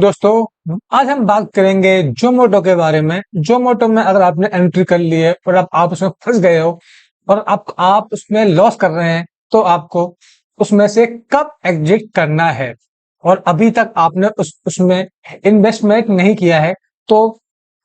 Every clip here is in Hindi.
दोस्तों, आज हम बात करेंगे जोमोटो के बारे में। जोमोटो में अगर आपने एंट्री कर ली है और आप उसमें फंस गए हो और आप उसमें लॉस कर रहे हैं, तो आपको उसमें से कब एग्जिट करना है। और अभी तक आपने उसमें इन्वेस्टमेंट नहीं किया है, तो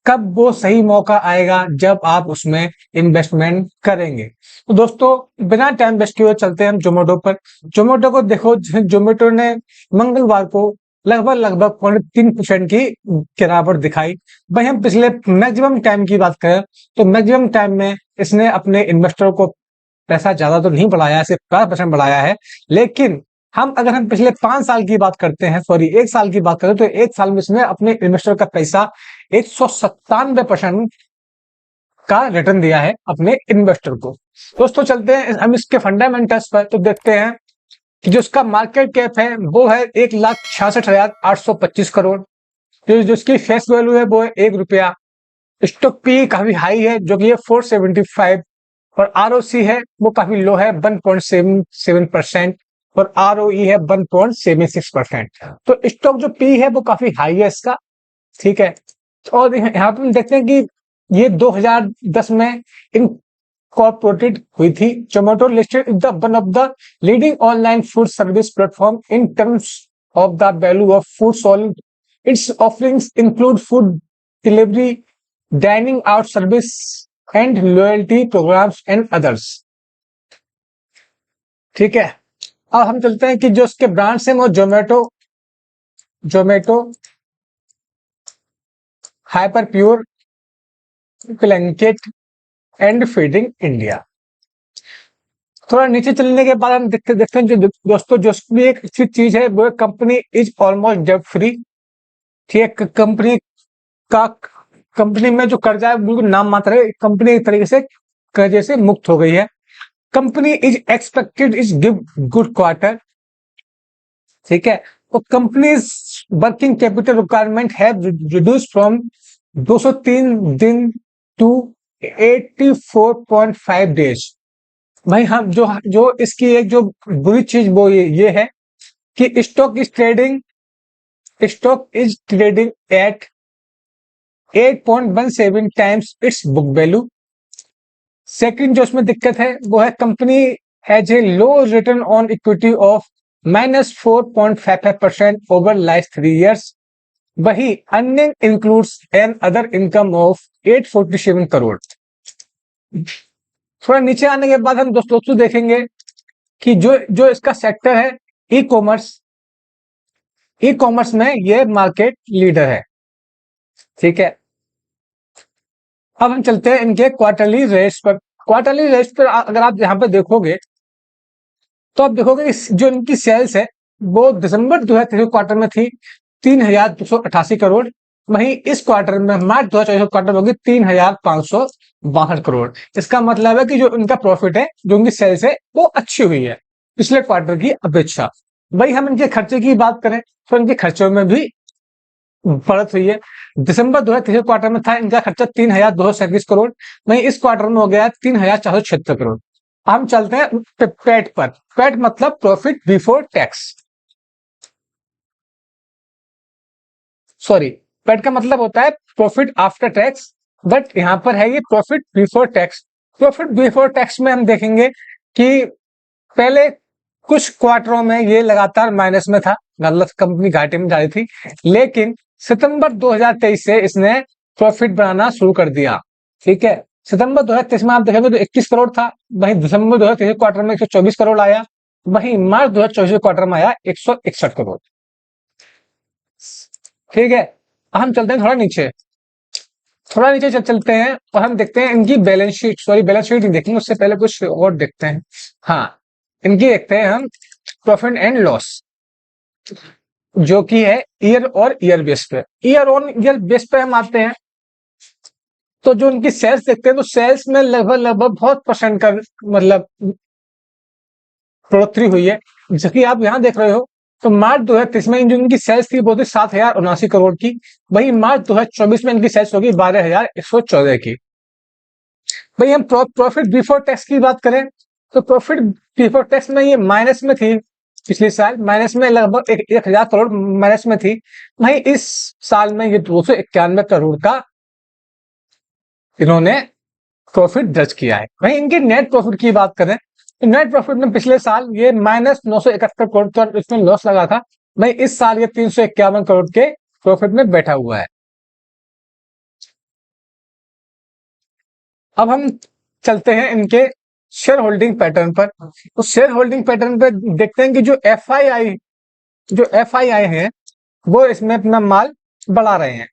कब वो सही मौका आएगा जब आप उसमें इन्वेस्टमेंट करेंगे। तो दोस्तों, बिना टाइम वेस्ट किए चलते हैं हम जोमोटो पर। जोमोटो को देखो, जोमोटो ने मंगलवार को लगभग 3% की गिरावट दिखाई। वहीं हम पिछले मैक्सिमम टाइम की बात करें तो मैक्सिमम टाइम में इसने अपने इन्वेस्टर को पैसा ज्यादा तो नहीं बढ़ाया है, सिर्फ 5% बढ़ाया है। लेकिन अगर हम पिछले 5 साल की बात करते हैं, सॉरी 1 साल की बात करें, तो 1 साल में इसने अपने इन्वेस्टर का पैसा 197% का रिटर्न दिया है अपने इन्वेस्टर को। दोस्तों, चलते हैं हम इसके फंडामेंटल्स पर, तो देखते हैं कि जो इसका मार्केट कैप है वो है 1,66,825 करोड़। जो इसकी फेस वैल्यू है वो है ₹1। स्टॉक पी काफी हाई है, जो कि 475, और आरओसी है वो काफी लो है 1.77% और आरओई है 1.76%। तो स्टॉक जो पी है वो काफी हाई है इसका, ठीक है। और यहाँ पे हम देखते हैं कि ये 2010 में incorporated हुई थी। Zomato listed is the one of the leading online food service platform in terms of the value of food sold. Its offerings include food delivery, dining out service, and loyalty programs and others. ठीक है। अब हम चलते हैं कि जो उसके ब्रांड्स हैं वो Zomato, hyper pure, blanket and feeding India. थोड़ा नीचे चलने के बाद हम देखते हैं जो दोस्तों, जो भी एक अच्छी चीज है वो company is almost debt free. ठीक है। कंपनी में जो कर्जा है बिल्कुल नाम मात्र है। कंपनी एक तरीके से कर्जे से मुक्त हो गई है। Company is expected is give good quarter, ठीक है। तो companies working capital requirement have reduce from 203 दिन टू 84.5 डेज। भाई हम जो इसकी एक जो बुरी चीज वो ये है कि stock is trading at 8.17 times its book value. Second जो इसमें दिक्कत है वो है company has a low return on equity of -4.55% over last 3 years। वही अन्य includes an other income of 847 crore. थोड़ा नीचे आने के बाद हम दोस्तों देखेंगे कि जो इसका सेक्टर है ई कॉमर्स में ये मार्केट लीडर है, ठीक है। अब हम चलते हैं इनके क्वार्टरली रेट्स पर अगर आप यहाँ पे देखोगे तो आप देखोगे जो इनकी सेल्स है वो दिसंबर 2023 क्वार्टर में थी 3,288 करोड़। वहीं इस क्वार्टर में मार्च 2024 क्वार्टर में होगी 3,562 करोड़। इसका मतलब है कि जो इनका प्रॉफिट है, जो इनकी सेल्स है, वो अच्छी हुई है पिछले क्वार्टर की अपेक्षा। वही हम इनके खर्चे की बात करें तो इनके खर्चों में भी बढ़त हुई है। दिसंबर 2023 क्वार्टर में था इनका खर्चा 3,237 करोड़, वहीं इस क्वार्टर में हो गया 3,476 करोड़। हम चलते हैं पैट पर। पैट मतलब profit before tax, sorry, PAT का मतलब होता है प्रॉफिट आफ्टर टैक्स, बट यहां पर है ये profit before tax. Profit before tax में हम देखेंगे कि पहले कुछ क्वार्टरों में ये लगातार माइनस में था, मतलब कंपनी घाटे में जा रही थी। लेकिन सितंबर 2023 से इसने प्रॉफिट बनाना शुरू कर दिया, ठीक है। सितंबर 2023 में आप देखेंगे तो 21 करोड़ था, वहीं दिसंबर 2023 क्वार्टर में 124 करोड़ आया, वहीं मार्च 2024 क्वार्टर में आया 161 करोड़, ठीक है। हम चलते हैं थोड़ा नीचे चलते हैं और हम देखते हैं इनकी balance sheet, sorry balance sheet नहीं देखेंगे, उससे पहले कुछ और देखते हैं। हाँ, इनकी देखते हैं हम प्रॉफिट एंड लॉस, जो कि है ईयर और ईयर बेस पे। ईयर ऑन ईयर बेस पे हम आते हैं तो जो इनकी सेल्स देखते हैं तो सेल्स में लगभग बहुत परसेंट का मतलब बढ़ोतरी हुई है। जैसे कि आप यहां देख रहे हो तो मार्च 2023 में जो इनकी सेल्स थी वो थी 7,079 करोड़ की, वहीं मार्च 2024 में इनकी सेल्स होगी 12,114 की। भाई हम प्रॉफिट बिफोर टैक्स की बात करें तो प्रॉफिट बिफोर टैक्स में ये माइनस में थी पिछले साल माइनस में लगभग 1,000 करोड़ माइनस में थी। वहीं इस साल में ये 291 करोड़ का इन्होंने प्रॉफिट दर्ज किया है। वहीं इनके नेट प्रॉफिट की बात करें तो नेट प्रॉफिट में पिछले साल ये -971 करोड़ का इसमें लॉस लगा था। वहीं इस साल ये 351 करोड़ के प्रॉफिट में बैठा हुआ है। अब हम चलते हैं इनके शेयर होल्डिंग पैटर्न पर। तो शेयर होल्डिंग पैटर्न पर देखते हैं कि जो एफआईआई है वो इसमें अपना माल बढ़ा रहे हैं।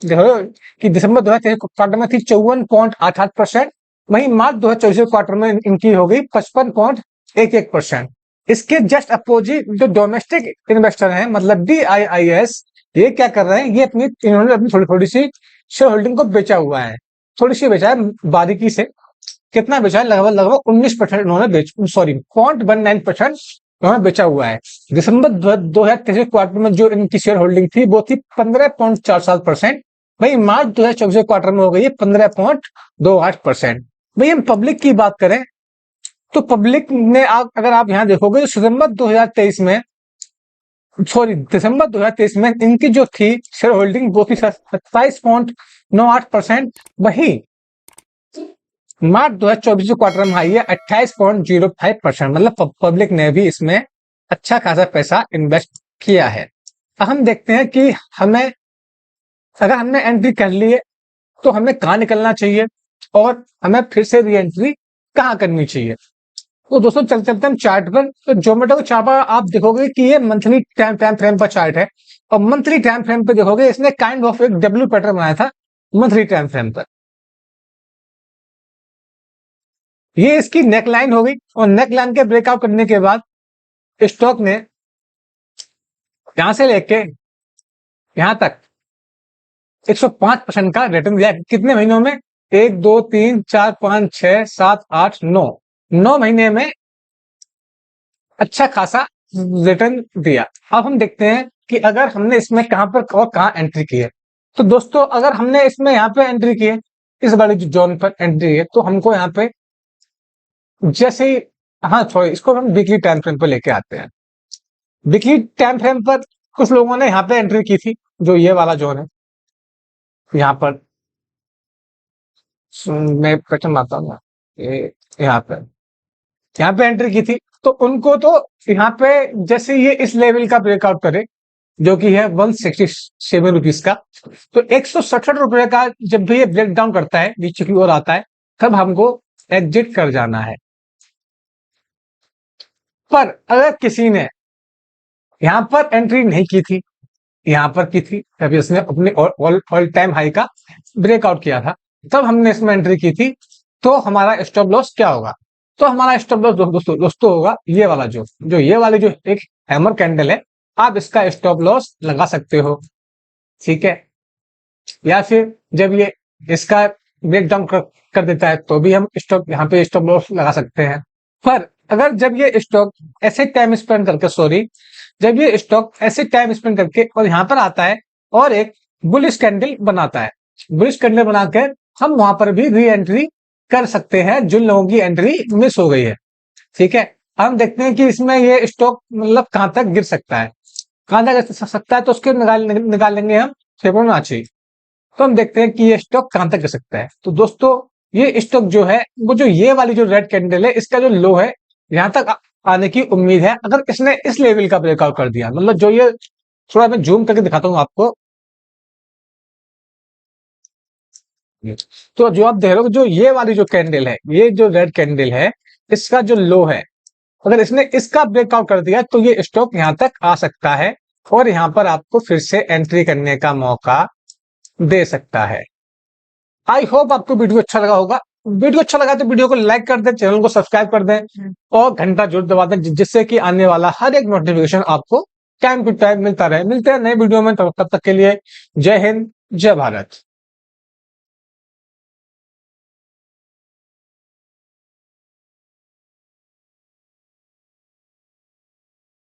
देखो कि दिसंबर 2023 क्वार्टर में थी 54.88%, वहीं मार्च 2024 क्वार्टर में इनकी हो गई 55.11%। इसके जस्ट अपोजिट जो डोमेस्टिक इन्वेस्टर हैं मतलब DIIS, ये क्या कर रहे हैं, ये इन्होंने अपनी थोड़ी थोड़ी सी शेयर होल्डिंग को बेचा हुआ है। थोड़ी सी बेचा है बारीकी से। कितना बेचा है? लगभग 19% इन्होंने 0.19% इन्होंने बेचा हुआ है। दिसंबर 2023 क्वार्टर में जो इनकी शेयर होल्डिंग थी वो थी 15.47%। भाई मार्च 2024 क्वार्टर में हो गई है 15.28%। भाई हम पब्लिक की बात करें तो पब्लिक ने अगर आप यहां देखोगे तो दिसंबर 2023 में इनकी जो थी शेयर होल्डिंग वो थी 27.98%। वही मार्च 2024 क्वार्टर में आई है 28.05%। मतलब पब्लिक ने भी इसमें अच्छा खासा पैसा इन्वेस्ट किया है। अब हम देखते हैं कि अगर हमने एंट्री कर ली है तो हमें कहाँ निकलना चाहिए और हमें फिर से री एंट्री कहाँ करनी चाहिए। तो दोस्तों चलते हम चार्ट पर। तो जोमेटो का चार्ट पर आप देखोगे कि ये मंथली टाइम फ्रेम पर चार्ट है और मंथली टाइम फ्रेम पे देखोगे इसने काइंड ऑफ एक डब्ल्यू पैटर्न बनाया था मंथली टाइम फ्रेम पर। ये इसकी नेकलाइन हो गई और नेकलाइन के ब्रेकआउट करने के बाद स्टॉक ने यहां से लेके यहां तक 105% का रिटर्न दिया। कितने महीनों में? 1 2 3 4 5 6 7 8 9 महीने में अच्छा खासा रिटर्न दिया। अब हम देखते हैं कि अगर हमने इसमें कहां पर और कहां एंट्री की है। तो दोस्तों अगर हमने इसमें यहां पे एंट्री की है, इस वाले जो जोन पर एंट्री है, तो हमको यहाँ पे जैसे ही हाँ सॉरी इसको हम वीकली टाइम फ्रेम पर लेके आते हैं। वीकली टाइम फ्रेम पर कुछ लोगों ने यहाँ पे एंट्री की थी, जो ये वाला जोन है यहाँ पर मैं पैटर्न आता हूँ यहाँ पे एंट्री की थी। तो उनको तो यहाँ पे जैसे ये इस लेवल का ब्रेकआउट करे जो कि है 167 रुपीज का, तो 167 रुपए का जब भी ये ब्रेक डाउन करता है नीचे की ओर आता है तब हमको एग्जिट कर जाना है। पर अगर किसी ने यहां पर एंट्री नहीं की थी, यहां पर की थी तभी उसने अपने ऑल टाइम हाई का ब्रेकआउट किया था, तब हमने इसमें एंट्री की थी, तो हमारा स्टॉप लॉस क्या होगा? तो हमारा स्टॉप लॉस दोस्तों होगा ये वाला जो ये वाली जो एक हैमर कैंडल है, आप इसका स्टॉप लॉस लगा सकते हो। ठीक है, या फिर जब ये इसका ब्रेक डाउन कर देता है तो भी हम स्टॉप यहाँ पे स्टॉप लॉस लगा सकते हैं। पर अगर जब ये स्टॉक ऐसे टाइम स्पेंड करके जब ये स्टॉक ऐसे टाइम स्पेंड करके और यहाँ पर आता है और एक बुलिश कैंडल बनाता है, बुलिश कैंडल बनाकर हम वहां पर भी री एंट्री कर सकते हैं जिन लोगों की एंट्री मिस हो गई है। ठीक है, हम देखते हैं कि इसमें ये स्टॉक मतलब कहां तक गिर सकता है, कहां तक गिर सकता है, तो उसके निकाल लेंगे हम फिबोनाची। तो हम देखते हैं कि ये स्टॉक कहां तक गिर सकता है। तो दोस्तों ये स्टॉक जो है वो जो ये वाली जो रेड कैंडल है इसका जो लो है यहां तक आने की उम्मीद है। अगर इसने इस लेवल का ब्रेकआउट कर दिया, मतलब जो ये थोड़ा मैं जूम करके दिखाता हूं आपको, तो जो आप देख रहे हो जो ये वाली जो कैंडल है, ये जो रेड कैंडल है, इसका जो लो है, अगर इसने इसका ब्रेकआउट कर दिया तो ये स्टॉक यहां तक आ सकता है और यहां पर आपको फिर से एंट्री करने का मौका दे सकता है। आई होप आपको वीडियो अच्छा लगा होगा। वीडियो अच्छा लगा तो वीडियो को लाइक कर दें, चैनल को सब्सक्राइब कर दें और घंटा जरूर दबा दें जिससे कि आने वाला हर एक नोटिफिकेशन आपको टाइम टू टाइम मिलता रहे। मिलते हैं नए वीडियो में, तब तक के लिए जय हिंद, जय भारत।